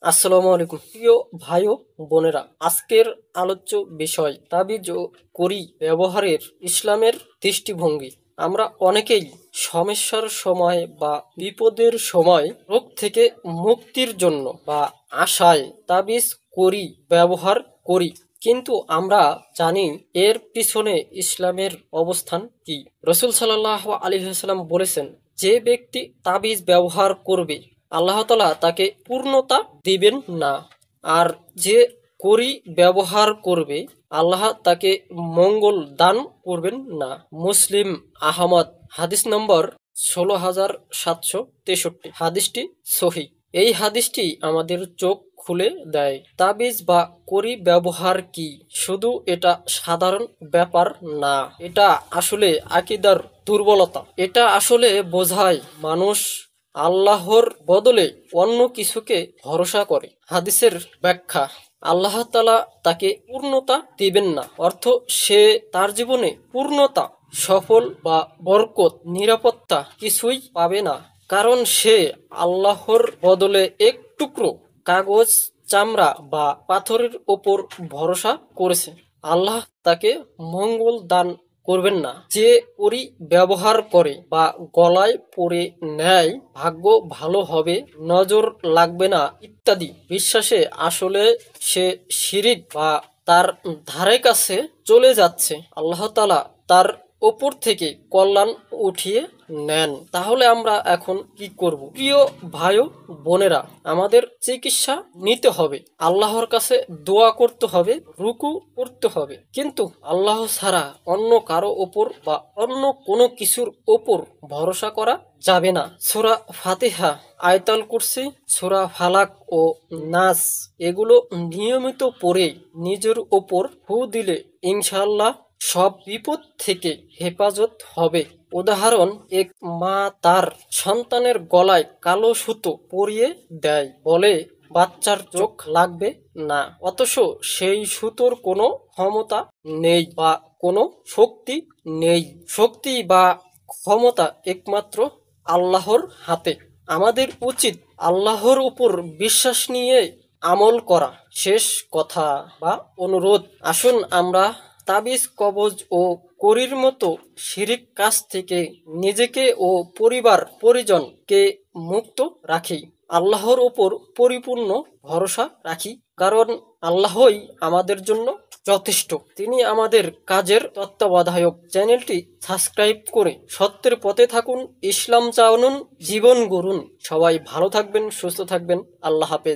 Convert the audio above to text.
আসসালামু আলাইকুম প্রিয় ভাই ও বোনেরা, আজকের আলোচ্য বিষয় তাবিজ ও কড়ি ব্যবহারের ইসলামের দৃষ্টিভঙ্গি। আমরা অনেকেই সমস্যার সময় বা বিপদের সময় রোগ থেকে মুক্তির জন্য বা আশায় তাবিজ কড়ি ব্যবহার করি, কিন্তু আমরা জানি এর পিছনে ইসলামের অবস্থান কি। রসুল সাল্লাল্লাহু আলাইহি ওয়াসাল্লাম বলেছেন, যে ব্যক্তি তাবিজ ব্যবহার করবে আল্লাহ তাআলা তাকে পূর্ণতা দিবেন না, আর যে কড়ি ব্যবহার করবে আল্লাহ তাকে মঙ্গল দান করবেন না। মুসলিম আহমদ হাদিস নম্বর ১৬,৭৬৩। হাদিসটি সহি। এই হাদিসটি আমাদের চোখ খুলে দেয়। তাবিজ বা কড়ি ব্যবহার কি শুধু এটা সাধারণ ব্যাপার না, এটা আসলে আকীদার দুর্বলতা। এটা আসলে বোঝায় মানুষ আল্লাহর বদলে অন্য কিছুকে ভরসা করে। হাদিসের ব্যাখ্যা: আল্লাহ তাআলা তাকে পূর্ণতা দিবেন না অর্থ সে তার জীবনে পূর্ণতা, সফল বা বরকত, নিরাপত্তা কিছুই পাবে না, কারণ সে আল্লাহর বদলে এক টুকরো কাগজ, চামড়া বা পাথরের ওপর ভরসা করেছে। আল্লাহ তাকে মঙ্গল দান করবেন না। যে কড়ি ব্যবহার করে বা গলায় পরে নেয় ভাগ্য ভালো হবে, নজর লাগবে না ইত্যাদি বিশ্বাসে আসলে সে শিরিক বা তার ধারে কাছে চলে যাচ্ছে। আল্লাহ তাআলা তার ওপর থেকে কল্যাণ উঠিয়ে নেন। তাহলে আমরা এখন কি করব? প্রিয় ভাই ও বোনেরা, আমাদের চিকিৎসা নিতে হবে, আল্লাহর কাছে দোয়া করতে হবে, রুকু করতে হবে, কিন্তু আল্লাহ ছাড়া অন্য কারো ওপর বা অন্য কোনো কিছুর ওপর ভরসা করা যাবে না। সূরা ফাতিহা, আয়াতুল কুরসি, সূরা ফালাক ও নাস এগুলো নিয়মিত পড়ে নিজের ওপর ফু দিলে ইনশাআল্লাহ সব বিপদ থেকে হেফাজত হবে। উদাহরণ: এক মা তার সন্তানের গলায় কালো সুতো পরিয়ে দেয়, বলে বাচ্চার চোখ লাগবে না, অথচ সেই সুতোর কোনো ক্ষমতা নেই বা কোনো শক্তি নেই। শক্তি বা ক্ষমতা একমাত্র আল্লাহর হাতে। আমাদের উচিত আল্লাহর উপর বিশ্বাস নিয়ে আমল করা। শেষ কথা বা অনুরোধ: আসুন আমরা তাবিজ, কবজ ও কড়ির মতো শিরিক কাজ থেকে নিজেকে ও পরিবার পরিজনকে মুক্ত রাখি। আল্লাহর উপর পরিপূর্ণ ভরসা রাখি, কারণ আল্লাহই আমাদের জন্য যথেষ্ট। তিনি আমাদের কাজের তত্ত্বাবধায়ক। চ্যানেলটি সাবস্ক্রাইব করে সত্যের পথে থাকুন, ইসলাম জানুন, জীবন গড়ুন। সবাই ভালো থাকবেন, সুস্থ থাকবেন। আল্লাহ হাফেজ।